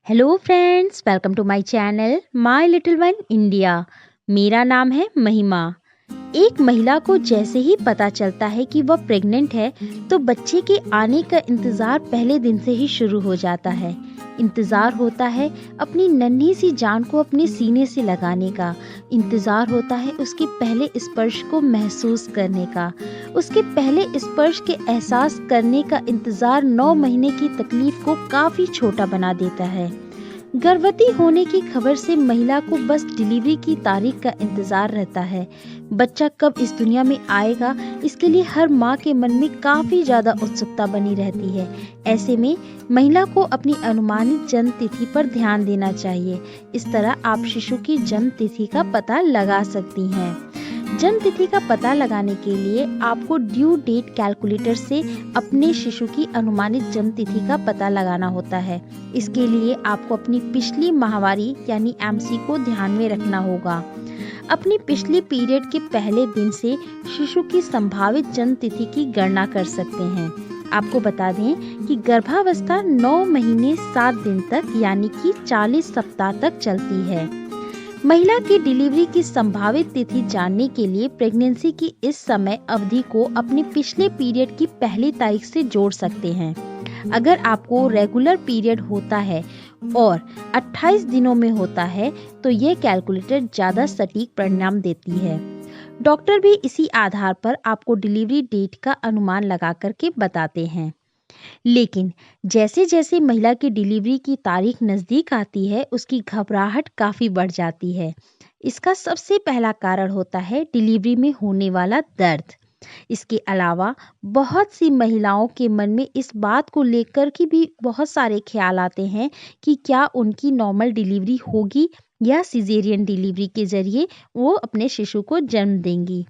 Hello friends, welcome to my channel my little one India. मेरा नाम है महिमा। एक महिला को जैसे ही पता चलता है कि वह प्रेग्नेंट है तो बच्चे के आने का इंतज़ार पहले दिन से ही शुरू हो जाता है। इंतज़ार होता है अपनी नन्ही सी जान को अपने सीने से लगाने का। इंतज़ार होता है उसके पहले स्पर्श को महसूस करने का। उसके पहले स्पर्श के एहसास करने का इंतज़ार 9 महीने की तकलीफ को काफ़ी छोटा बना देता है। गर्भवती होने की खबर से महिला को बस डिलीवरी की तारीख का इंतजार रहता है। बच्चा कब इस दुनिया में आएगा, इसके लिए हर माँ के मन में काफी ज्यादा उत्सुकता बनी रहती है। ऐसे में महिला को अपनी अनुमानित जन्म तिथि पर ध्यान देना चाहिए। इस तरह आप शिशु की जन्म तिथि का पता लगा सकती हैं। जन्म तिथि का पता लगाने के लिए आपको ड्यू डेट कैलकुलेटर से अपने शिशु की अनुमानित जन्म तिथि का पता लगाना होता है। इसके लिए आपको अपनी पिछली माहवारी यानी एमसी को ध्यान में रखना होगा। अपनी पिछली पीरियड के पहले दिन से शिशु की संभावित जन्म तिथि की गणना कर सकते हैं। आपको बता दें कि गर्भावस्था 9 महीने 7 दिन तक यानी कि 40 सप्ताह तक चलती है। महिला की डिलीवरी की संभावित तिथि जानने के लिए प्रेगनेंसी की इस समय अवधि को अपने पिछले पीरियड की पहली तारीख से जोड़ सकते हैं। अगर आपको रेगुलर पीरियड होता है और 28 दिनों में होता है तो ये कैलकुलेटर ज़्यादा सटीक परिणाम देती है। डॉक्टर भी इसी आधार पर आपको डिलीवरी डेट का अनुमान लगा करके बताते हैं। लेकिन जैसे जैसे महिला की डिलीवरी की तारीख नज़दीक आती है उसकी घबराहट काफ़ी बढ़ जाती है। इसका सबसे पहला कारण होता है डिलीवरी में होने वाला दर्द। इसके अलावा बहुत सी महिलाओं के मन में इस बात को लेकर कि भी बहुत सारे ख्याल आते हैं कि क्या उनकी नॉर्मल डिलीवरी होगी या सिजेरियन डिलीवरी के जरिए वो अपने शिशु को जन्म देंगी।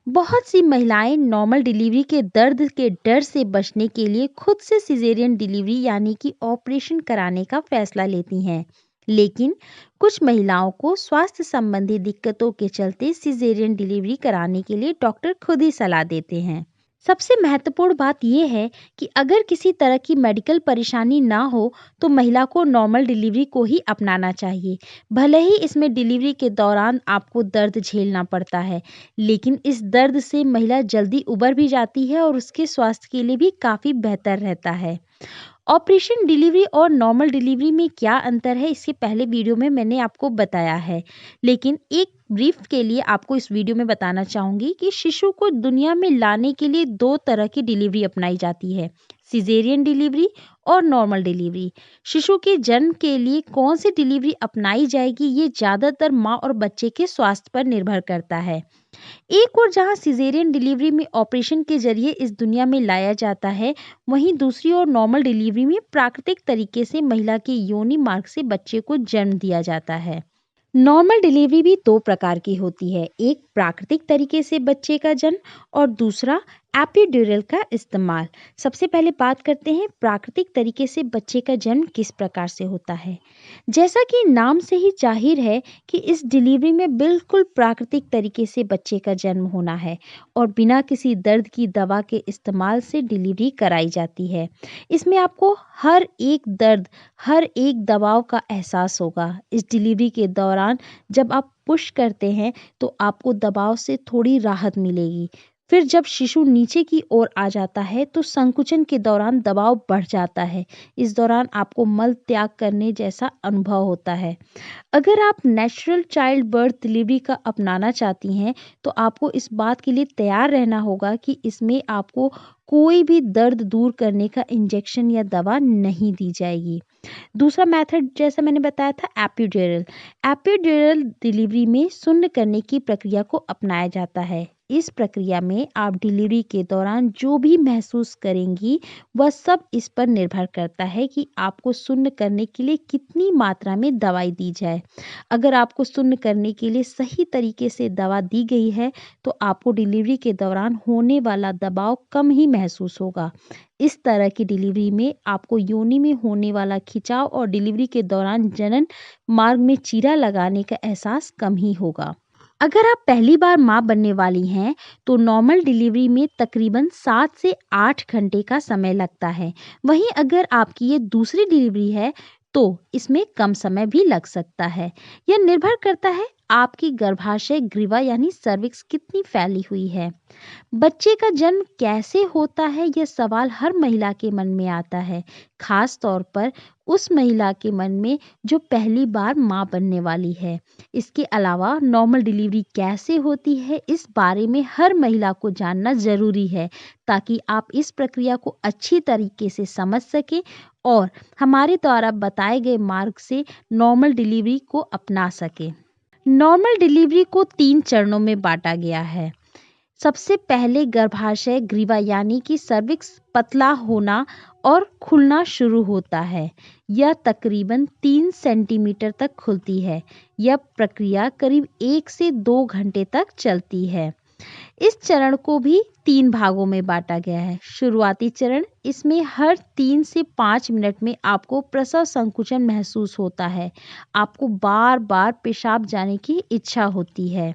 बहुत सी महिलाएं नॉर्मल डिलीवरी के दर्द के डर से बचने के लिए खुद से सिजेरियन डिलीवरी यानी कि ऑपरेशन कराने का फैसला लेती हैं। लेकिन कुछ महिलाओं को स्वास्थ्य संबंधी दिक्कतों के चलते सिजेरियन डिलीवरी कराने के लिए डॉक्टर खुद ही सलाह देते हैं। सबसे महत्वपूर्ण बात यह है कि अगर किसी तरह की मेडिकल परेशानी ना हो तो महिला को नॉर्मल डिलीवरी को ही अपनाना चाहिए। भले ही इसमें डिलीवरी के दौरान आपको दर्द झेलना पड़ता है, लेकिन इस दर्द से महिला जल्दी उबर भी जाती है और उसके स्वास्थ्य के लिए भी काफ़ी बेहतर रहता है। ऑपरेशन डिलीवरी और नॉर्मल डिलीवरी में क्या अंतर है, इसके पहले वीडियो में मैंने आपको बताया है, लेकिन एक ब्रीफ के लिए आपको इस वीडियो में बताना चाहूँगी कि शिशु को दुनिया में लाने के लिए 2 तरह की डिलीवरी अपनाई जाती है, सिजेरियन डिलीवरी और नॉर्मल डिलीवरी। शिशु के जन्म के लिए कौन सी डिलीवरी अपनाई जाएगी ये ज़्यादातर माँ और बच्चे के स्वास्थ्य पर निर्भर करता है। एक और जहां सिजेरियन डिलीवरी में ऑपरेशन के जरिए इस दुनिया में लाया जाता है, वहीं दूसरी ओर नॉर्मल डिलीवरी में प्राकृतिक तरीके से महिला के योनि मार्ग से बच्चे को जन्म दिया जाता है। नॉर्मल डिलीवरी भी 2 प्रकार की होती है, एक प्राकृतिक तरीके से बच्चे का जन्म और दूसरा एपिड्यूरल का इस्तेमाल। सबसे पहले बात करते हैं प्राकृतिक तरीके से बच्चे का जन्म किस प्रकार से होता है। जैसा कि नाम से ही जाहिर है कि इस डिलीवरी में बिल्कुल प्राकृतिक तरीके से बच्चे का जन्म होना है और बिना किसी दर्द की दवा के इस्तेमाल से डिलीवरी कराई जाती है। इसमें आपको हर एक दर्द, हर एक दबाव का एहसास होगा। इस डिलीवरी के दौरान जब आप पुश करते हैं तो आपको दबाव से थोड़ी राहत मिलेगी। फिर जब शिशु नीचे की ओर आ जाता है तो संकुचन के दौरान दबाव बढ़ जाता है। इस दौरान आपको मल त्याग करने जैसा अनुभव होता है। अगर आप नेचुरल चाइल्ड बर्थ डिलीवरी का अपनाना चाहती हैं तो आपको इस बात के लिए तैयार रहना होगा कि इसमें आपको कोई भी दर्द दूर करने का इंजेक्शन या दवा नहीं दी जाएगी। दूसरा मेथड जैसा मैंने बताया था एपिड्यूरल। एपिड्यूरल डिलीवरी में शून्य करने की प्रक्रिया को अपनाया जाता है। इस प्रक्रिया में आप डिलीवरी के दौरान जो भी महसूस करेंगी वह सब इस पर निर्भर करता है कि आपको शून्य करने के लिए कितनी मात्रा में दवाई दी जाए। अगर आपको शून्य करने के लिए सही तरीके से दवा दी गई है तो आपको डिलीवरी के दौरान होने वाला दबाव कम ही महसूस होगा। इस तरह की डिलीवरी में आपको योनि में होने वाला खिंचाव और डिलीवरी के दौरान जनन मार्ग में चीरा लगाने का एहसास कम ही होगा। अगर आप पहली बार माँ बनने वाली हैं तो नॉर्मल डिलीवरी में तकरीबन 7 से 8 घंटे का समय लगता है। वहीं अगर आपकी ये दूसरी डिलीवरी है तो इसमें कम समय भी लग सकता है। यह निर्भर करता है आपकी गर्भाशय ग्रीवा यानी सर्विक्स कितनी फैली हुई है। बच्चे का जन्म कैसे होता है, यह सवाल हर महिला के मन में आता है, खास तौर पर उस महिला के मन में जो पहली बार मां बनने वाली है। इसके अलावा नॉर्मल डिलीवरी कैसे होती है, इस बारे में हर महिला को जानना जरूरी है, ताकि आप इस प्रक्रिया को अच्छी तरीके से समझ सकें और हमारे द्वारा बताए गए मार्ग से नॉर्मल डिलीवरी को अपना सकें। नॉर्मल डिलीवरी को 3 चरणों में बांटा गया है। सबसे पहले गर्भाशय ग्रीवा यानी कि सर्विक्स पतला होना और खुलना शुरू होता है। यह तकरीबन 3 सेंटीमीटर तक खुलती है। यह प्रक्रिया करीब 1 से 2 घंटे तक चलती है। इस चरण को भी 3 भागों में बांटा गया है। शुरुआती चरण, इसमें हर 3 से 5 मिनट में आपको प्रसव संकुचन महसूस होता है। आपको बार बार पेशाब जाने की इच्छा होती है।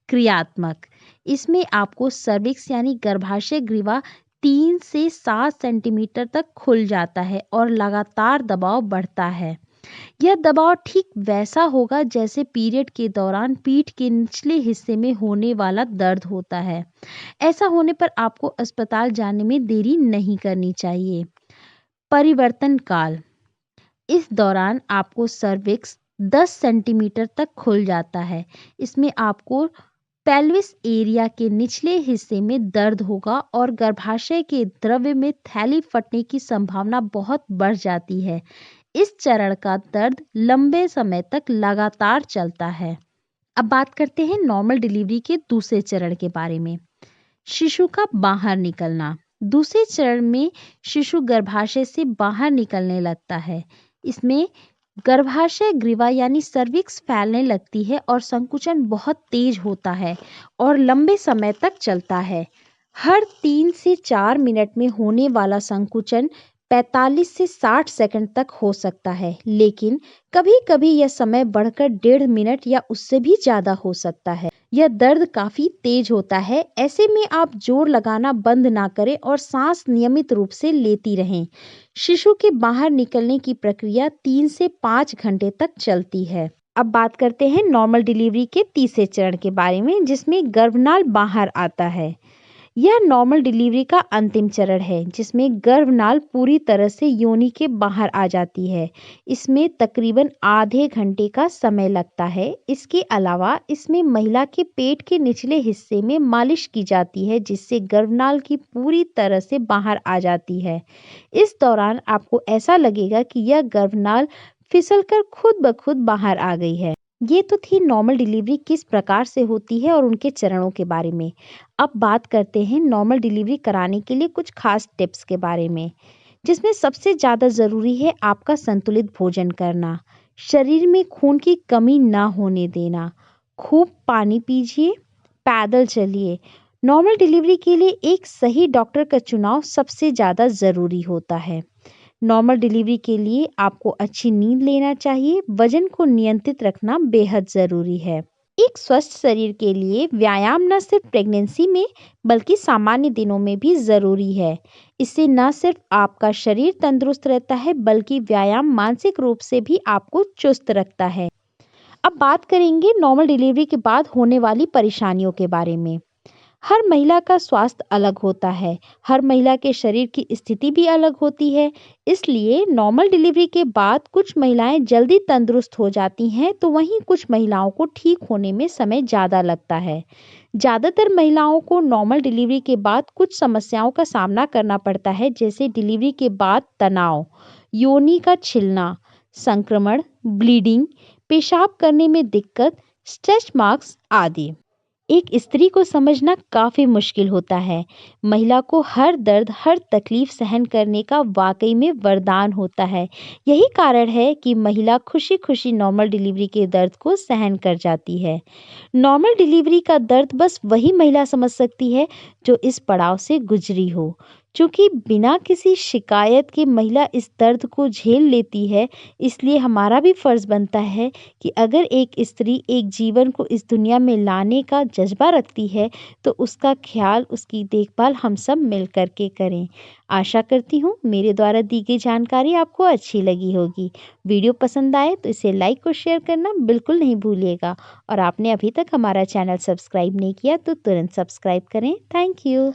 क्रियात्मक, इसमें आपको सर्विक्स यानी गर्भाशय ग्रीवा 3 से 7 सेंटीमीटर तक खुल जाता है और लगातार दबाव बढ़ता है। यह दबाव ठीक वैसा होगा जैसे पीरियड के दौरान पीठ के निचले हिस्से में होने वाला दर्द होता है। ऐसा होने पर आपको अस्पताल जाने में देरी नहीं करनी चाहिए। परिवर्तन काल, इस दौरान आपको सर्विक्स 10 सेंटीमीटर तक खुल जाता है। इसमें आपको पेल्विस एरिया के निचले हिस्से में दर्द होगा और गर्भाशय के द्रव्य में थैली फटने की संभावना बहुत बढ़ जाती है। इस चरण का दर्द लंबे समय तक लगातार चलता है। अब बात करते हैं नॉर्मल डिलीवरी के दूसरे चरण के बारे में। शिशु का बाहर निकलना। दूसरे चरण में शिशु गर्भाशय से बाहर निकलने लगता है। इसमें गर्भाशय ग्रीवा यानी सर्विक्स फैलने लगती है और संकुचन बहुत तेज होता है और लंबे समय तक चलता है। हर 3 से 4 मिनट में होने वाला संकुचन 45 से 60 सेकंड तक हो सकता है, लेकिन कभी-कभी यह समय बढ़कर 1.5 मिनट या उससे भी ज्यादा हो सकता है। यह दर्द काफी तेज होता है। ऐसे में आप जोर लगाना बंद ना करें और सांस नियमित रूप से लेती रहें। शिशु के बाहर निकलने की प्रक्रिया 3 से 5 घंटे तक चलती है। अब बात करते हैं नॉर्मल डिलीवरी के तीसरे चरण के बारे में, जिसमें गर्भनाल बाहर आता है। यह नॉर्मल डिलीवरी का अंतिम चरण है, जिसमें गर्भनाल पूरी तरह से योनि के बाहर आ जाती है। इसमें तकरीबन आधे घंटे का समय लगता है। इसके अलावा इसमें महिला के पेट के निचले हिस्से में मालिश की जाती है, जिससे गर्भनाल की पूरी तरह से बाहर आ जाती है। इस दौरान आपको ऐसा लगेगा कि यह गर्भनाल फिसलकर खुद ब खुद बाहर आ गई है। ये तो थी नॉर्मल डिलीवरी किस प्रकार से होती है और उनके चरणों के बारे में। अब बात करते हैं नॉर्मल डिलीवरी कराने के लिए कुछ खास टिप्स के बारे में, जिसमें सबसे ज़्यादा ज़रूरी है आपका संतुलित भोजन करना, शरीर में खून की कमी ना होने देना, खूब पानी पीजिए, पैदल चलिए। नॉर्मल डिलीवरी के लिए एक सही डॉक्टर का चुनाव सबसे ज़्यादा ज़रूरी होता है। नॉर्मल डिलीवरी के लिए आपको अच्छी नींद लेना चाहिए। वजन को नियंत्रित रखना बेहद ज़रूरी है। एक स्वस्थ शरीर के लिए व्यायाम न सिर्फ प्रेगनेंसी में बल्कि सामान्य दिनों में भी ज़रूरी है। इससे न सिर्फ आपका शरीर तंदुरुस्त रहता है, बल्कि व्यायाम मानसिक रूप से भी आपको चुस्त रखता है। अब बात करेंगे नॉर्मल डिलीवरी के बाद होने वाली परेशानियों के बारे में। हर महिला का स्वास्थ्य अलग होता है। हर महिला के शरीर की स्थिति भी अलग होती है। इसलिए नॉर्मल डिलीवरी के बाद कुछ महिलाएं जल्दी तंदुरुस्त हो जाती हैं, तो वहीं कुछ महिलाओं को ठीक होने में समय ज़्यादा लगता है। ज़्यादातर महिलाओं को नॉर्मल डिलीवरी के बाद कुछ समस्याओं का सामना करना पड़ता है, जैसे डिलीवरी के बाद तनाव, योनि का छिलना, संक्रमण, ब्लीडिंग, पेशाब करने में दिक्कत, स्ट्रेच मार्क्स आदि। एक स्त्री को समझना काफी मुश्किल होता है। महिला को हर दर्द, हर तकलीफ सहन करने का वाकई में वरदान होता है। यही कारण है कि महिला खुशी खुशी नॉर्मल डिलीवरी के दर्द को सहन कर जाती है। नॉर्मल डिलीवरी का दर्द बस वही महिला समझ सकती है जो इस पड़ाव से गुजरी हो। चूँकि बिना किसी शिकायत के महिला इस दर्द को झेल लेती है, इसलिए हमारा भी फ़र्ज़ बनता है कि अगर एक स्त्री एक जीवन को इस दुनिया में लाने का जज़्बा रखती है, तो उसका ख़्याल, उसकी देखभाल हम सब मिल कर के करें। आशा करती हूँ मेरे द्वारा दी गई जानकारी आपको अच्छी लगी होगी। वीडियो पसंद आए तो इसे लाइक और शेयर करना बिल्कुल नहीं भूलिएगा और आपने अभी तक हमारा चैनल सब्सक्राइब नहीं किया तो तुरंत सब्सक्राइब करें। Thank you.